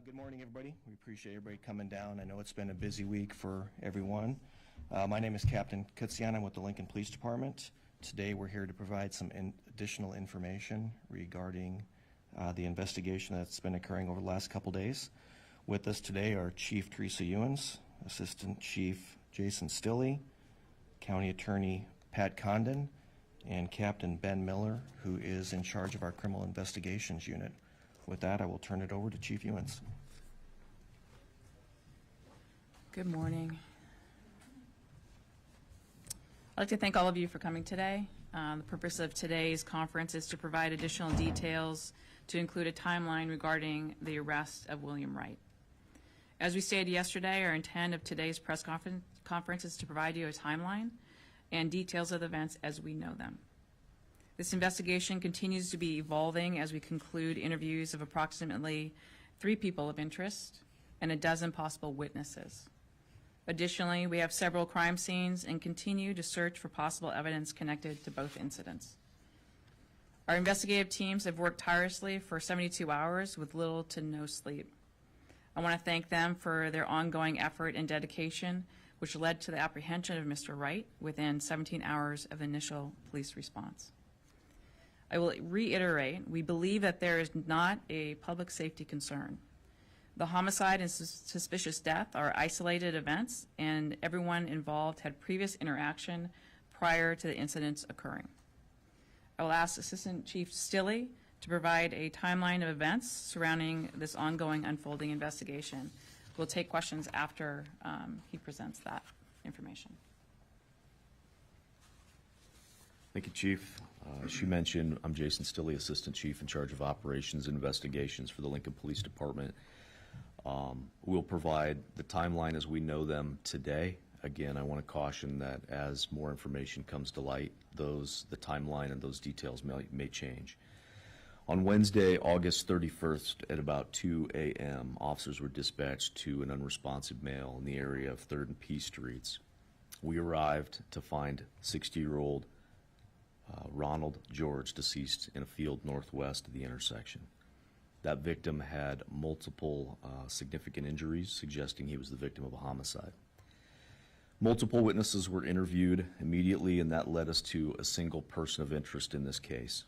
Good morning, everybody. We appreciate everybody coming down. I know it's been a busy week for everyone. My name is Captain Kutzian. I'm with the Lincoln Police Department. Today we're here to provide some additional information regarding the investigation that's been occurring over the last couple days. With us today are Chief Teresa Ewens, Assistant Chief Jason Stilley, County Attorney Pat Condon, and Captain Ben Miller, who is in charge of our Criminal Investigations Unit. With that, I will turn it over to Chief Ewens. Good morning. I'd like to thank all of you for coming today. The purpose of today's conference is to provide additional details to include a timeline regarding the arrest of William Wright. As we stated yesterday, our intent of today's press conference is to provide you a timeline and details of the events as we know them. This investigation continues to be evolving as we conclude interviews of approximately 3 people of interest and a dozen possible witnesses. Additionally, we have several crime scenes and continue to search for possible evidence connected to both incidents. Our investigative teams have worked tirelessly for 72 hours with little to no sleep. I want to thank them for their ongoing effort and dedication, which led to the apprehension of Mr. Wright within 17 hours of the initial police response. I will reiterate, we believe that there is not a public safety concern. The homicide and suspicious death are isolated events, and everyone involved had previous interaction prior to the incidents occurring. I will ask Assistant Chief Stilley to provide a timeline of events surrounding this ongoing unfolding investigation. We'll take questions after he presents that information. Thank you, Chief. As you mentioned, I'm Jason Stilley, Assistant Chief in charge of Operations and Investigations for the Lincoln Police Department. We'll provide the timeline as we know them today. Again, I want to caution that as more information comes to light, the timeline and those details may change. On Wednesday, August 31st at about 2 a.m., officers were dispatched to an unresponsive male in the area of 3rd and P Streets. We arrived to find 60-year-old Ronald George deceased in a field northwest of the intersection. That victim had multiple significant injuries, suggesting he was the victim of a homicide. Multiple witnesses were interviewed immediately, and that led us to a single person of interest in this case.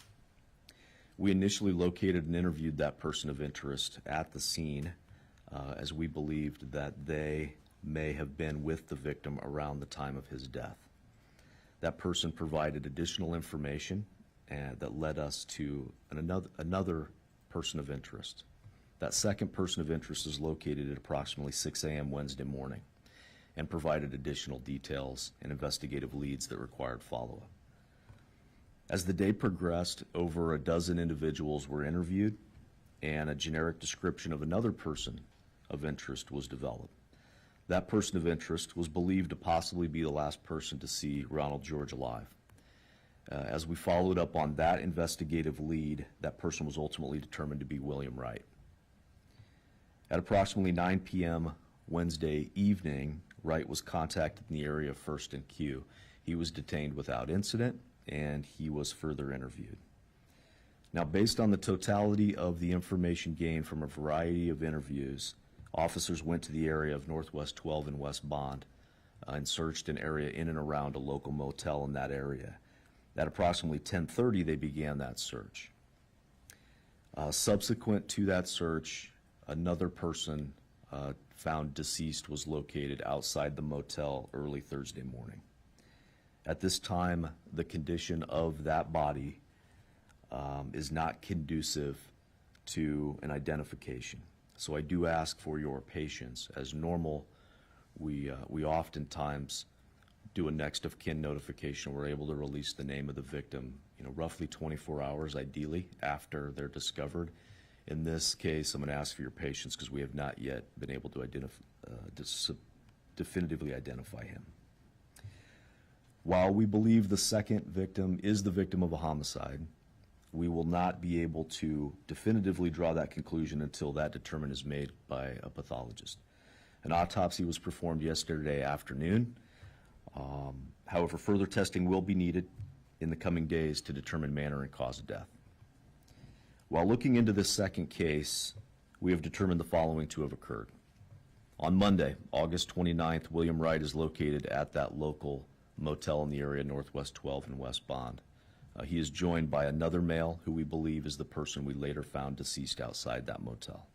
We initially located and interviewed that person of interest at the scene as we believed that they may have been with the victim around the time of his death. That person provided additional information that led us to another person of interest. That second person of interest is located at approximately 6 a.m. Wednesday morning and provided additional details and investigative leads that required follow-up. As the day progressed, over a dozen individuals were interviewed and a generic description of another person of interest was developed. That person of interest was believed to possibly be the last person to see Ronald George alive. As we followed up on that investigative lead, that person was ultimately determined to be William Wright. At approximately 9 p.m. Wednesday evening, Wright was contacted in the area of 1st and Q. He was detained without incident, and he was further interviewed. Now, based on the totality of the information gained from a variety of interviews, officers went to the area of Northwest 12 and West Bond and searched an area in and around a local motel in that area. At approximately 10:30, they began that search. Subsequent to that search, another person found deceased was located outside the motel early Thursday morning. At this time, the condition of that body is not conducive to an identification. So I do ask for your patience. As normal, we oftentimes do a next of kin notification. We're able to release the name of the victim, roughly 24 hours, ideally, after they're discovered. In this case, I'm going to ask for your patience because we have not yet been able to definitively identify him. While we believe the second victim is the victim of a homicide, we will not be able to definitively draw that conclusion until that determination is made by a pathologist. An autopsy was performed yesterday afternoon. However, further testing will be needed in the coming days to determine manner and cause of death. While looking into this second case, we have determined the following to have occurred. On Monday, August 29th, William Wright is located at that local motel in the area, Northwest 12 and West Bond. He is joined by another male who we believe is the person we later found deceased outside that motel.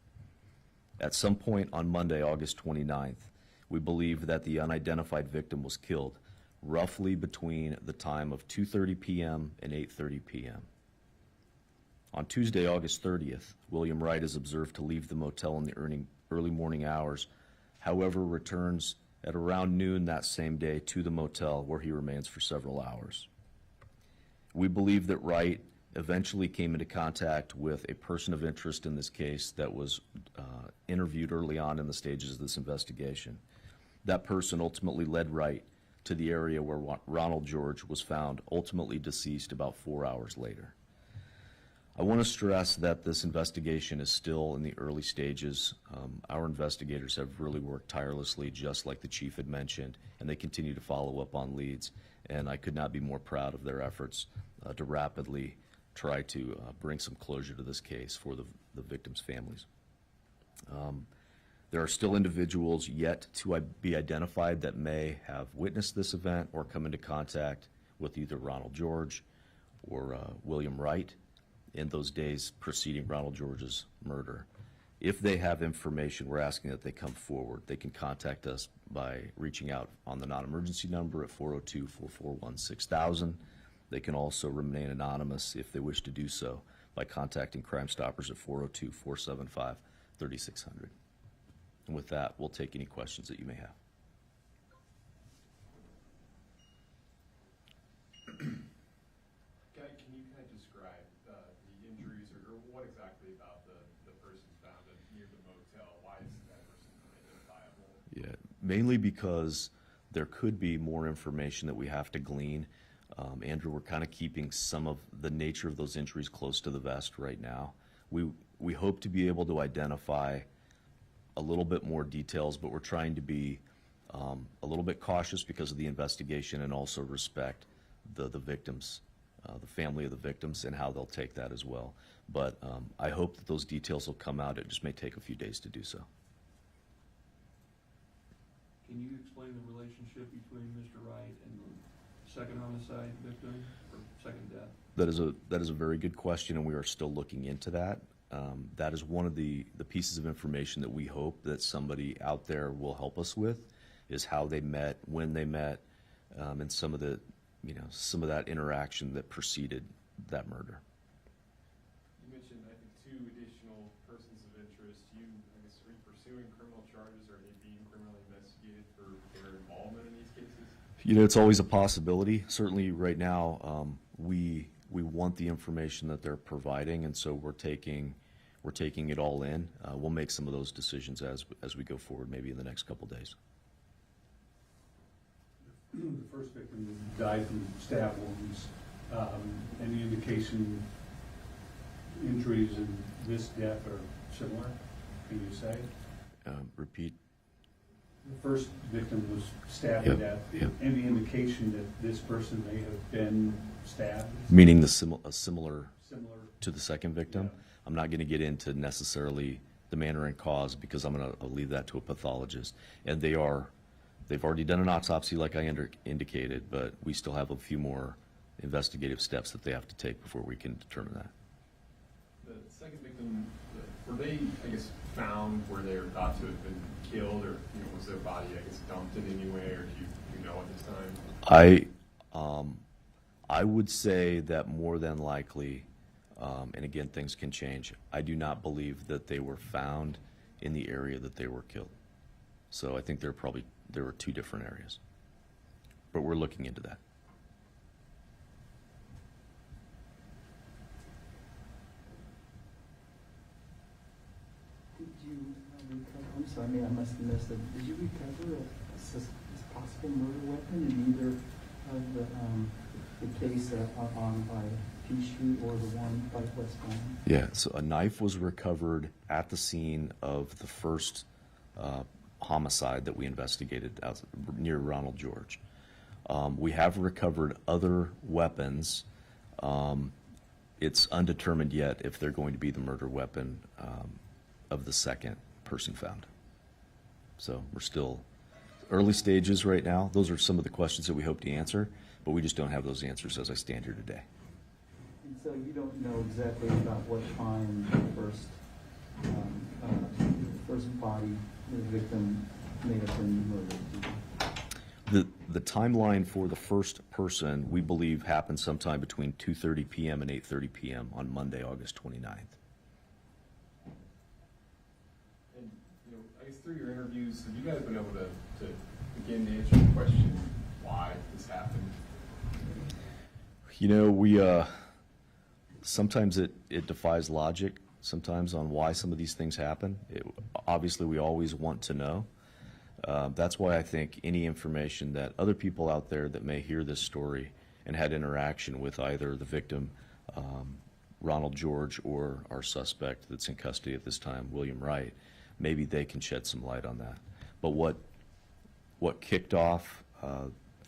At some point on Monday, August 29th, we believe that the unidentified victim was killed roughly between the time of 2:30 p.m. and 8:30 p.m. On Tuesday, August 30th, William Wright is observed to leave the motel in the early morning hours, however, returns at around noon that same day to the motel where he remains for several hours. We believe that Wright eventually came into contact with a person of interest in this case that was interviewed early on in the stages of this investigation. That person ultimately led Wright to the area where Ronald George was found, ultimately deceased about 4 hours later. I want to stress that this investigation is still in the early stages. Our investigators have really worked tirelessly, just like the chief had mentioned, and they continue to follow up on leads. And I could not be more proud of their efforts to rapidly try to bring some closure to this case for the victims' families. There are still individuals yet to be identified that may have witnessed this event or come into contact with either Ronald George or William Wright in those days preceding Ronald George's murder. If they have information, we're asking that they come forward. They can contact us by reaching out on the non-emergency number at 402-441-6000. They can also remain anonymous if they wish to do so by contacting Crime Stoppers at 402-475-3600. And with that, we'll take any questions that you may have. Can you kind of describe the injuries or what exactly about the person found near the motel? Why is that person identifiable? Yeah, mainly because there could be more information that we have to glean. Andrew, we're kind of keeping some of the nature of those injuries close to the vest right now. We hope to be able to identify a little bit more details, but we're trying to be a little bit cautious because of the investigation and also respect the victims, the family of the victims, and how they'll take that as well. But I hope that those details will come out. It just may take a few days to do so. Can you explain the relationship between Mr. Wright and the second homicide victim or second death? That is a very good question, and we are still looking into that. That is one of the pieces of information that we hope that somebody out there will help us with, is how they met, when they met, and some of that interaction that preceded that murder. You mentioned, I think, 2 additional persons of interest. Are you pursuing criminal charges, or are they being criminally investigated for their involvement in these cases? It's always a possibility. Certainly right now, we want the information that they're providing, and so we're taking it all in. We'll make some of those decisions as we go forward, maybe in the next couple days. The first victim died from stab wounds. Any indication injuries in this death are similar? Can you say? Repeat. The first victim was stabbed Yep, to death. yep. Any indication that this person may have been stabbed? Meaning a similar Similar. to the second victim? Yeah. I'm not going to get into necessarily the manner and cause because I'm going to leave that to a pathologist. And they've already done an autopsy like I indicated, but we still have a few more investigative steps that they have to take before we can determine that. The second victim, were they, found where they were thought to have been killed, or was their body, dumped in any way, or do you know at this time? I would say that more than likely, and again, things can change, I do not believe that they were found in the area that they were killed. So I think there were 2 different areas. But we're looking into that. Did you recover, I'm sorry, I must have missed it. Did you recover a possible murder weapon in either of the case on by P Street or the one by West Palm? Yeah, so a knife was recovered at the scene of the first homicide that we investigated near Ronald George. We have recovered other weapons. It's undetermined yet if they're going to be the murder weapon of the second person found. So we're still early stages right now. Those are some of the questions that we hope to answer, but we just don't have those answers as I stand here today. And so you don't know exactly about what time the first body, the victim, may have been murdered? The timeline for the first person, we believe, happened sometime between 2:30 p.m. and 8:30 p.m. on Monday, August 29th. And, I guess through your interviews, have you guys been able to begin to answer the question why this happened? We sometimes it defies logic sometimes on why some of these things happen. Obviously, we always want to know. That's why I think any information that other people out there that may hear this story and had interaction with either the victim, Ronald George, or our suspect that's in custody at this time, William Wright, maybe they can shed some light on that. But what kicked off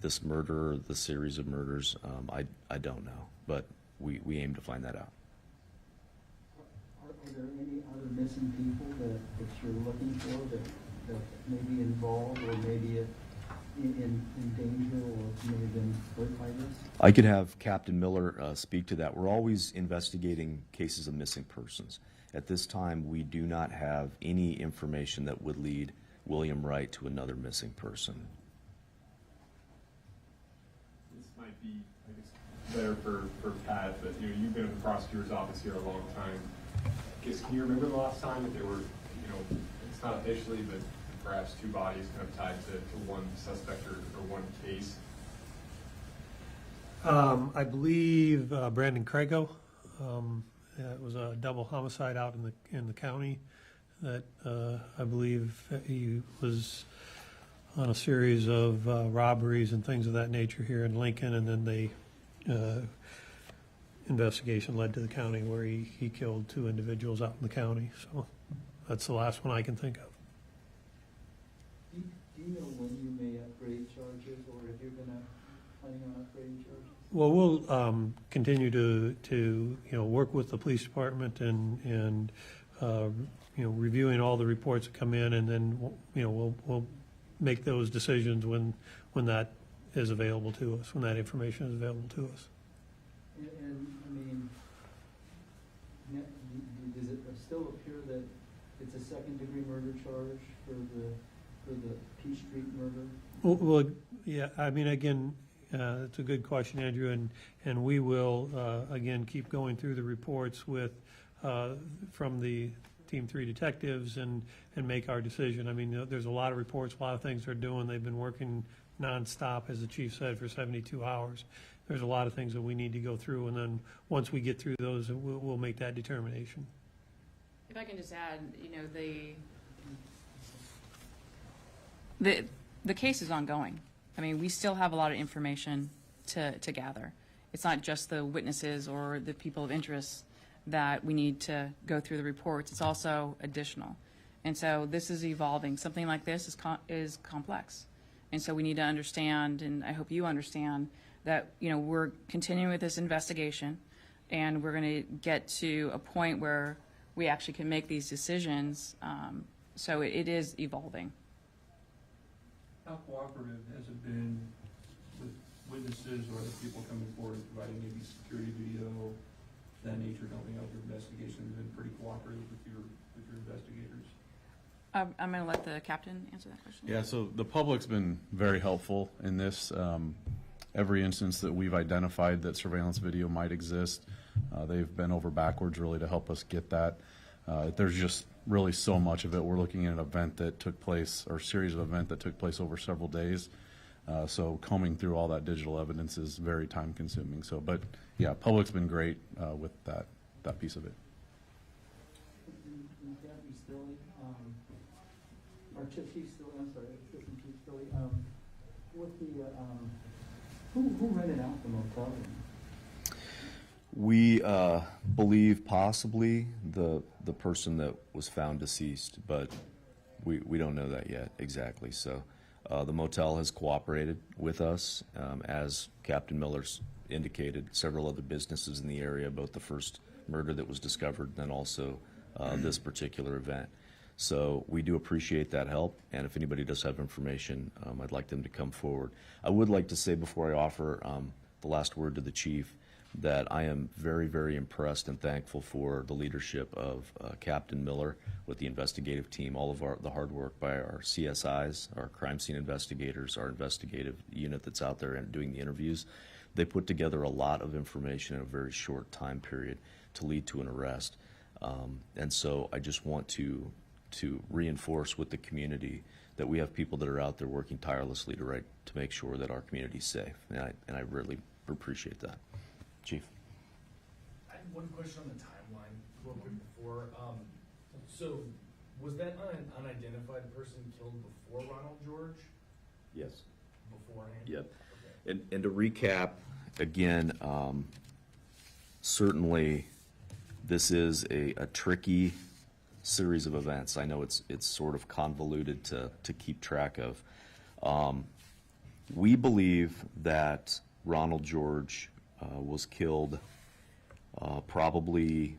this murder, or the series of murders, I don't know, but we aim to find that out. Are there any other missing people that you're looking for that may be involved or maybe in danger or may have been hurt by this? I could have Captain Miller speak to that. We're always investigating cases of missing persons. At this time, we do not have any information that would lead William Wright to another missing person. This might be, I guess, better for Pat, but you've been in the prosecutor's office here a long time. I guess, can you remember the last time that there were, it's not officially, but perhaps two bodies kind of tied to one suspect or one case? I believe Brandon Crago. It was a double homicide out in the county that I believe he was on a series of robberies and things of that nature here in Lincoln, and then the investigation led to the county where he killed two individuals out in the county. So that's the last one I can think of. Do you know when you may upgrade charges, or if you're planning on upgrading charges? Well, we'll continue to work with the police department and reviewing all the reports that come in, and then we'll make those decisions when that is available to us, when that information is available to us. And I mean, does it still appear that it's a second-degree murder charge for the P Street murder? Well, yeah. I mean, again, it's a good question, Andrew, and we will again keep going through the reports with from the Team 3 detectives and make our decision. I mean, there's a lot of reports, a lot of things they're doing. They've been working nonstop, as the chief said, for 72 hours. There's a lot of things that we need to go through, and then once we get through those, we'll make that determination. If I can just add, the case is ongoing. I mean, we still have a lot of information to gather. It's not just the witnesses or the people of interest that we need to go through the reports. It's also additional. And so this is evolving. Something like this is complex. And so we need to understand, and I hope you understand, that we're continuing with this investigation, and we're going to get to a point where we actually can make these decisions. So it is evolving. How cooperative has it been with witnesses or other people coming forward and providing maybe security video, that nature, helping out your investigation? Has been pretty cooperative with your investigators? I'm going to let the captain answer that question. Yeah, so the public's been very helpful in this. Every instance that we've identified that surveillance video might exist, they've been over backwards really to help us get that. There's just really so much of it. We're looking at an event that took place, or series of events that took place over several days. So combing through all that digital evidence is very time consuming. So, but yeah, public's been great with that piece of it. Kathy Stilley, or Chief Stilley, I'm sorry, Assistant Chief Stilley, who rented out the motel room? We believe possibly the person that was found deceased, but we don't know that yet exactly. So the motel has cooperated with us, as Captain Miller's indicated. Several other businesses in the area, both the first murder that was discovered, then also this particular event. So we do appreciate that help, and if anybody does have information, I'd like them to come forward. I would like to say before I offer the last word to the chief that I am very, very impressed and thankful for the leadership of Captain Miller with the investigative team, all of the hard work by our CSIs, our crime scene investigators, our investigative unit that's out there and doing the interviews. They put together a lot of information in a very short time period to lead to an arrest. And so I just want to reinforce with the community that we have people that are out there working tirelessly to make sure that our community's safe. And I really appreciate that. Chief. I have one question on the timeline real quick before. So was that unidentified person killed before Ronald George? Yes. Beforehand? Yep. Okay. And to recap, again, certainly this is a tricky series of events. I know it's sort of convoluted to keep track of. We believe that Ronald George was killed probably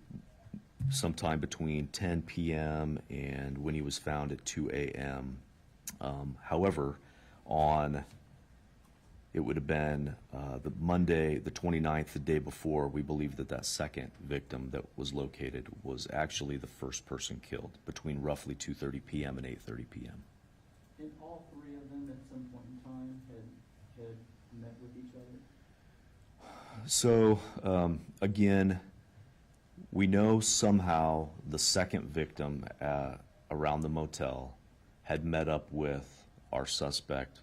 sometime between 10 p.m. and when he was found at 2 a.m. However, it would have been the Monday, the 29th, the day before, we believe that second victim that was located was actually the first person killed between roughly 2:30 p.m. and 8:30 p.m. And all three of them at some point in time had met with each other? So, again, we know somehow the second victim around the motel had met up with our suspect.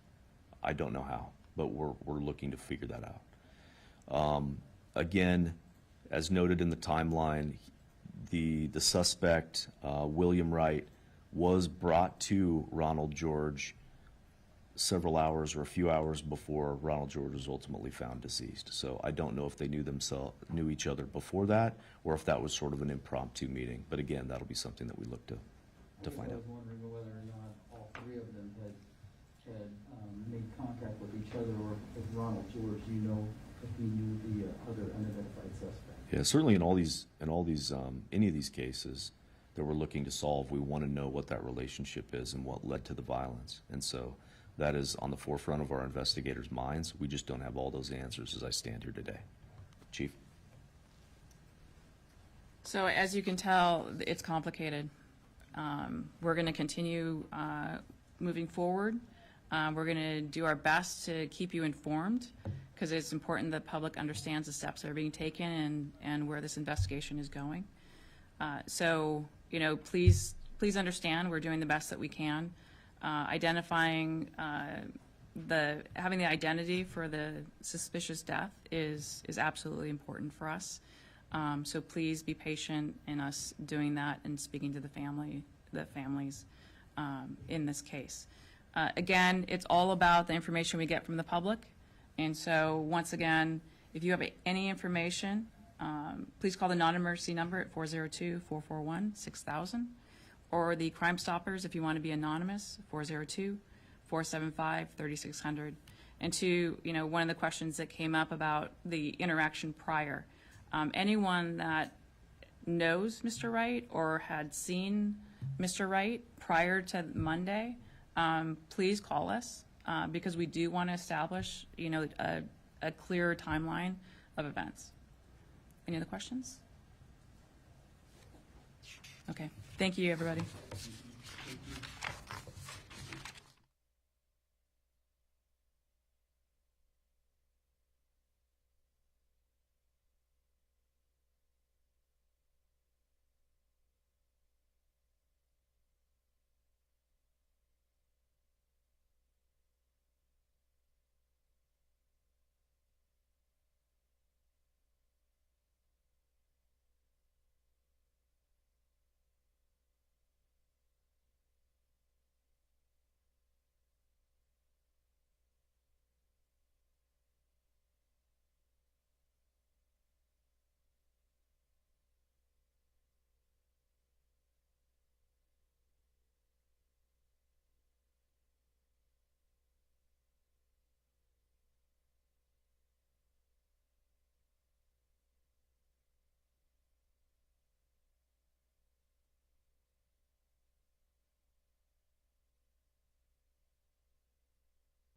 I don't know how, but we're looking to figure that out. Again, as noted in the timeline, the suspect, William Wright, was brought to Ronald George several hours or a few hours before Ronald George was ultimately found deceased. So I don't know if they knew each other before that, or if that was sort of an impromptu meeting. But again, that'll be something that we look to find I out. was wondering whether or not all three of them had made contact with each other, or if Ronald George, if he knew the other unidentified suspect. Yeah, certainly in any of these cases that we're looking to solve, we want to know what that relationship is and what led to the violence. And so that is on the forefront of our investigators' minds. We just don't have all those answers as I stand here today. Chief? So as you can tell, it's complicated. We're going to continue moving forward. We're going to do our best to keep you informed, because it's important that the public understands the steps that are being taken and where this investigation is going. So, please understand we're doing the best that we can. Identifying having the identity for the suspicious death is absolutely important for us. So please be patient in us doing that and speaking to the families in this case. Again, it's all about the information we get from the public. And so once again, if you have any information, please call the non-emergency number at 402-441-6000, or the Crime Stoppers if you want to be anonymous, 402-475-3600. And one of the questions that came up about the interaction prior, anyone that knows Mr. Wright or had seen Mr. Wright prior to Monday, please call us, because we do want to establish, a clear timeline of events. Any other questions? Okay. Thank you, everybody.